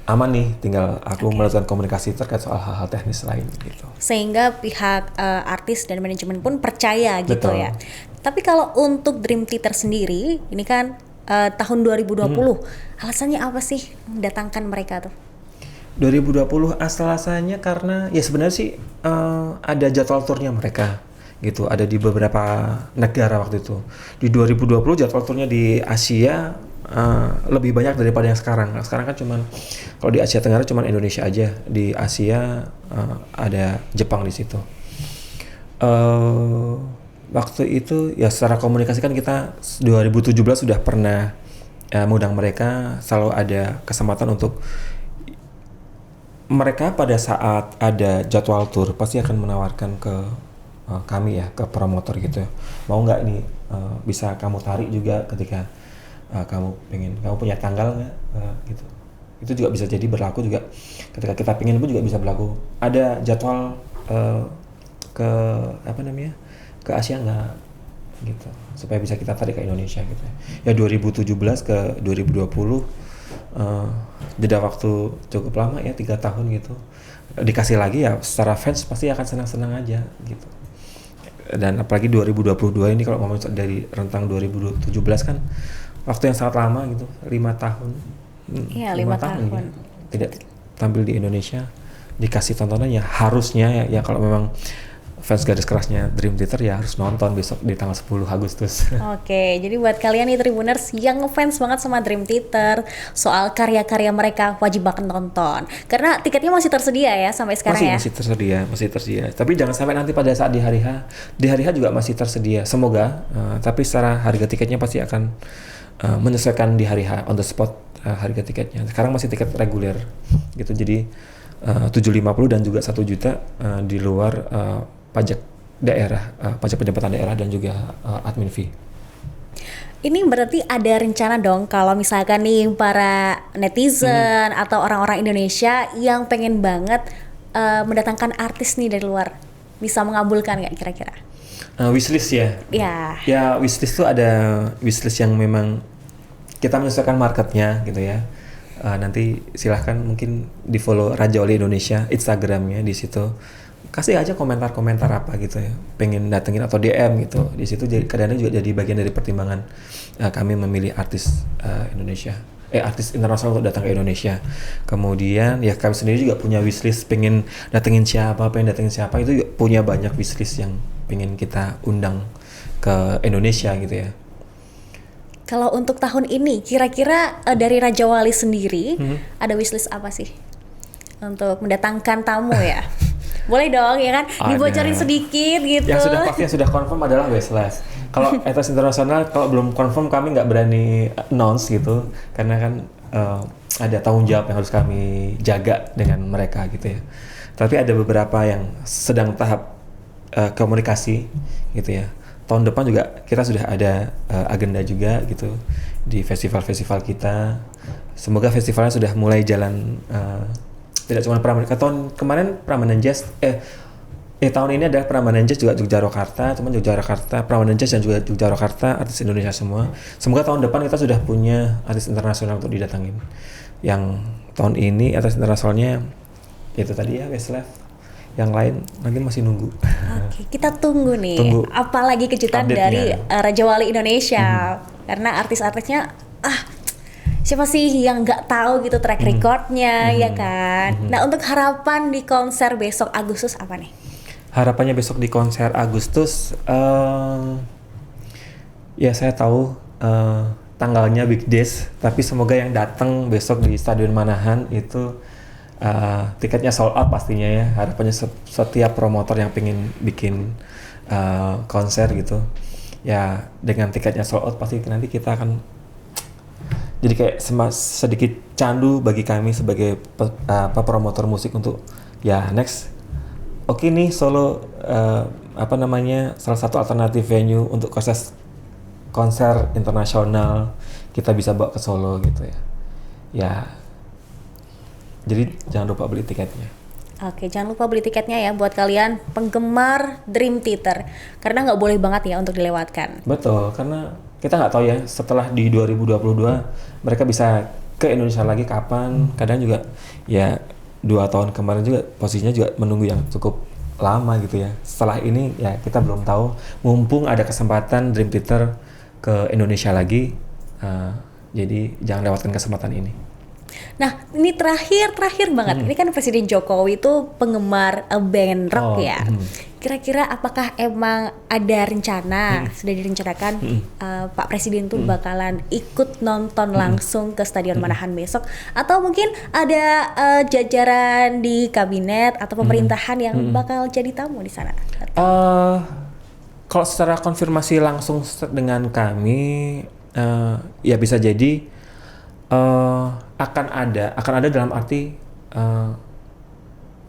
aman nih, tinggal aku melakukan komunikasi terkait soal hal-hal teknis lain gitu. Sehingga pihak artis dan manajemen pun percaya gitu. Betul. Ya. Tapi kalau untuk Dream Theater sendiri, ini kan tahun 2020, alasannya apa sih mendatangkan mereka tuh? 2020 alasannya karena ya sebenarnya sih ada jadwal turnya mereka gitu, ada di beberapa negara waktu itu. Di 2020 jadwal turnya di Asia lebih banyak daripada yang sekarang. Sekarang kan cuman kalau di Asia Tenggara cuman Indonesia aja, di Asia ada Jepang di situ. Waktu itu ya secara komunikasi kan kita 2017 sudah pernah mengundang mereka, selalu ada kesempatan untuk mereka pada saat ada jadwal tur pasti akan menawarkan ke kami ya, ke promotor gitu, mau nggak nih bisa kamu tarik juga ketika kamu punya tanggal nggak gitu. Itu juga bisa jadi berlaku juga ketika kita pengen pun juga bisa berlaku. Ada jadwal ke Asia nggak gitu, supaya bisa kita tarik ke Indonesia gitu ya. 2017 ke 2020 jeda waktu cukup lama ya, 3 tahun gitu. Dikasih lagi ya secara fans pasti akan senang-senang aja gitu. Dan apalagi 2022 ini kalau ngomong dari rentang 2017 kan waktu yang sangat lama gitu, 5 tahun. Iya, 5 tahun. Ya, tidak tampil di Indonesia, dikasih tontonan ya harusnya ya kalau memang fans garis kerasnya Dream Theater ya harus nonton besok di tanggal 10 Agustus. Oke, jadi buat kalian nih Tribuners yang ngefans banget sama Dream Theater, soal karya-karya mereka wajib banget nonton. Karena tiketnya masih tersedia ya sampai sekarang ya? Masih tersedia. Tapi jangan sampai nanti pada saat di hari H juga masih tersedia. Semoga, tapi secara harga tiketnya pasti akan menyesuaikan di hari H, on the spot harga tiketnya. Sekarang masih tiket reguler gitu, jadi 750 dan juga 1 juta di luar pajak daerah, pajak pendapatan daerah dan juga admin fee. Ini berarti ada rencana dong kalau misalkan nih para netizen atau orang-orang Indonesia yang pengen banget mendatangkan artis nih dari luar, bisa mengabulkan nggak kira-kira? Wishlist ya? Ya. Ya wishlist tuh ada wishlist yang memang kita menyesuaikan marketnya gitu ya. Nanti silahkan mungkin di follow Raja Wali Indonesia Instagramnya, di situ kasih aja komentar-komentar apa gitu ya, pengen datengin atau DM gitu. Di situ kadang-kadang juga jadi bagian dari pertimbangan kami memilih artis Indonesia, artis internasional untuk datang ke Indonesia. Kemudian ya kami sendiri juga punya wishlist, pengen datengin siapa, itu juga punya banyak wishlist yang pengen kita undang ke Indonesia gitu ya. Kalau untuk tahun ini, kira-kira dari Raja Wali sendiri ada wishlist apa sih untuk mendatangkan tamu ya? Boleh dong ya kan, dibocorin sedikit gitu. Yang sudah pasti, yang sudah confirm adalah Westlife. Kalau artis internasional, kalau belum confirm kami nggak berani announce gitu, karena kan ada tanggung jawab yang harus kami jaga dengan mereka gitu ya. Tapi ada beberapa yang sedang tahap komunikasi gitu ya. Tahun depan juga kita sudah ada agenda juga gitu di festival-festival kita. Semoga festivalnya sudah mulai jalan, tidak cuma Prambanan. Tahun kemarin Prambanan Jazz, tahun ini ada Prambanan Jazz juga Yogyakarta, teman Yogyakarta, Prambanan Jazz dan juga Yogyakarta, artis Indonesia semua. Semoga tahun depan kita sudah punya artis internasional untuk didatangin. Yang tahun ini artis internasionalnya itu tadi ya Westlife. Yang lain lagi masih nunggu. Oke, kita tunggu nih. Apalagi kejutan update-nya dari Raja Wali Indonesia. Karena artis-artisnya siapa sih yang nggak tahu gitu track recordnya ya kan. Nah, untuk harapan di konser besok Agustus apa nih? Harapannya besok di konser Agustus, ya saya tahu tanggalnya Big Days, tapi semoga yang datang besok di Stadion Manahan itu tiketnya sold out pastinya ya. Harapannya setiap promotor yang pengen bikin konser gitu ya, dengan tiketnya sold out pasti nanti kita akan jadi kayak sedikit candu bagi kami sebagai promotor musik untuk ya next. Oke nih Solo salah satu alternatif venue untuk konser internasional kita bisa bawa ke Solo gitu ya. Ya, jadi jangan lupa beli tiketnya. Oke, jangan lupa beli tiketnya ya buat kalian penggemar Dream Theater, karena nggak boleh banget ya untuk dilewatkan. Betul, karena kita nggak tahu ya setelah di 2022 mereka bisa ke Indonesia lagi kapan. Kadang juga ya 2 tahun kemarin juga posisinya juga menunggu yang cukup lama gitu ya. Setelah ini ya kita belum tahu. Mumpung ada kesempatan Dream Theater ke Indonesia lagi, jadi jangan lewatkan kesempatan ini. Nah, ini terakhir banget. Ini kan Presiden Jokowi itu penggemar band rock ya. Kira-kira apakah emang ada rencana, sudah direncanakan Pak Presiden tuh bakalan ikut nonton langsung ke Stadion Manahan besok? Atau mungkin ada jajaran di kabinet atau pemerintahan yang bakal jadi tamu di sana? Kalau secara konfirmasi langsung dengan kami, ya bisa jadi akan ada dalam arti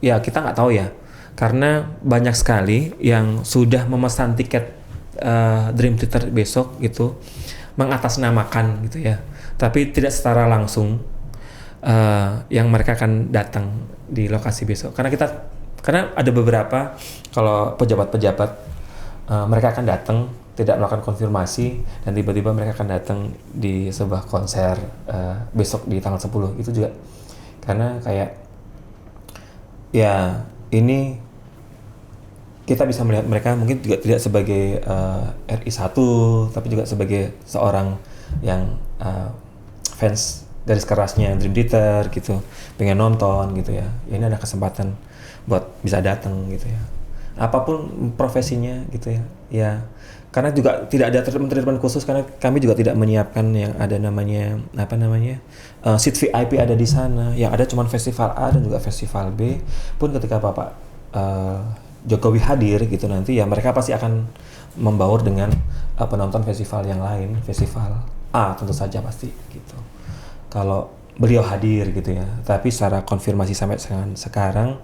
ya kita nggak tahu ya, karena banyak sekali yang sudah memesan tiket Dream Theater besok gitu mengatasnamakan gitu ya, tapi tidak secara langsung yang mereka akan datang di lokasi besok, karena ada beberapa kalau pejabat-pejabat mereka akan datang tidak melakukan konfirmasi dan tiba-tiba mereka akan datang di sebuah konser besok di tanggal 10 itu juga, karena kayak ya ini kita bisa melihat mereka mungkin juga tidak sebagai RI1 tapi juga sebagai seorang yang fans garis kerasnya Dream Theater gitu, pengen nonton gitu ya. Ini ada kesempatan buat bisa datang gitu ya, apapun profesinya gitu ya. Ya karena juga tidak ada treatment khusus, karena kami juga tidak menyiapkan yang ada namanya seat VIP ada di sana. Yang ada cuma festival A dan juga festival B. Pun ketika Bapak Jokowi hadir gitu nanti ya mereka pasti akan membaur dengan penonton festival yang lain, festival A tentu saja pasti gitu. Kalau beliau hadir gitu ya. Tapi secara konfirmasi sampai sekarang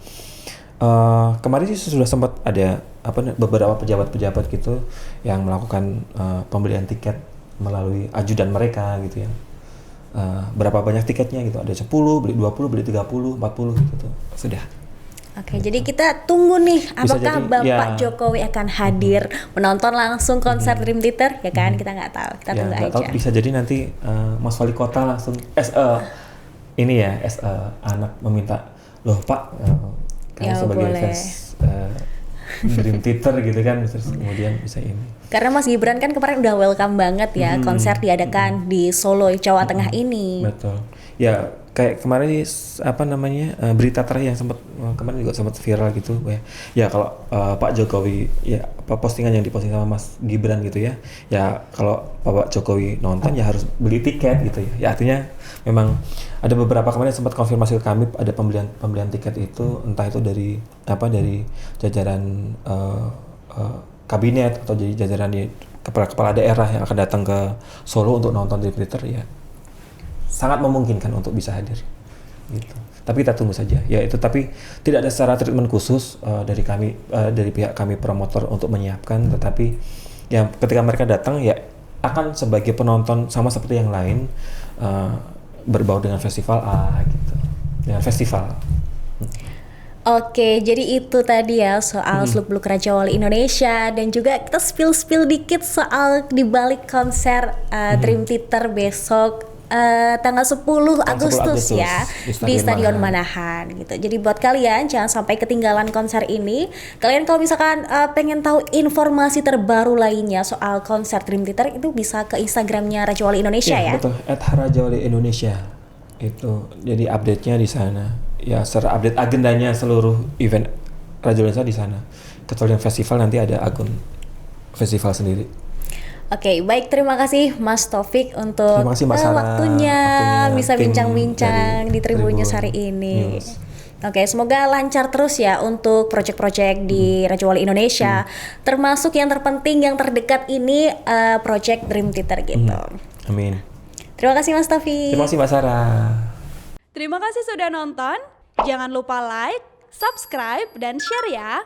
kemarin sih sudah sempat ada beberapa pejabat-pejabat gitu yang melakukan pembelian tiket melalui ajudan mereka gitu ya. Berapa banyak tiketnya gitu, ada 10, beli 20, beli 30, 40 gitu. Sudah. Oke, jadi kita tunggu nih apakah jadi, Bapak ya. Jokowi akan hadir menonton langsung konser Dream Theater ya kan? Kita nggak tahu, kita tunggu nggak aja. tahu, bisa jadi nanti Mas Wali Kota langsung ini ya anak meminta, loh Pak, kamu Ya, sebagai boleh. fans Dream Theater gitu kan, terus kemudian bisa ini. Karena Mas Gibran kan kemarin udah welcome banget ya konser diadakan di Solo, Jawa Tengah ini. Betul. Ya kayak kemarin berita terakhir yang kemarin juga sempat viral gitu ya. Ya kalau Pak Jokowi ya postingan yang diposting sama Mas Gibran gitu ya. Ya kalau Pak Jokowi nonton ya harus beli tiket gitu ya. Ya artinya memang ada beberapa kemarin sempat konfirmasi ke kami ada pembelian tiket itu entah itu dari jajaran kabinet atau jadi jajaran di kepala daerah yang akan datang ke Solo untuk nonton Dream Theater ya sangat memungkinkan untuk bisa hadir gitu. Tapi kita tunggu saja ya itu, tapi tidak ada secara treatment khusus dari kami dari pihak kami promotor untuk menyiapkan, tetapi yang ketika mereka datang ya akan sebagai penonton sama seperti yang lain berbau dengan festival gitu, dengan festival. Oke, jadi itu tadi ya soal seluk-beluk Raja Wali Indonesia dan juga kita spill dikit soal dibalik konser Dream Theater besok tanggal 10 Agustus ya di Stadion Manahan gitu. Jadi buat kalian jangan sampai ketinggalan konser ini. Kalian kalau misalkan pengen tahu informasi terbaru lainnya soal konser Dream Theater itu bisa ke Instagramnya Raja Wali Indonesia ya. Betul, @rajawali_indonesia. Itu jadi update-nya di sana. Ya, secara update agendanya seluruh event Raja Wali Indonesia di sana. Kecuali yang festival nanti ada akun festival sendiri. Oke, baik, terima kasih Mas Taufik untuk Terima kasih Mbak Sarah, waktunya bisa tim bincang-bincang dari di Tribun News Tribun hari ini. News. Oke, semoga lancar terus ya untuk proyek-proyek di Raja Wali Indonesia, termasuk yang terpenting yang terdekat ini proyek Dream Theater gitu. Amin. Terima kasih Mas Taufik. Terima kasih Mbak Sarah. Terima kasih sudah nonton. Jangan lupa like, subscribe, dan share ya.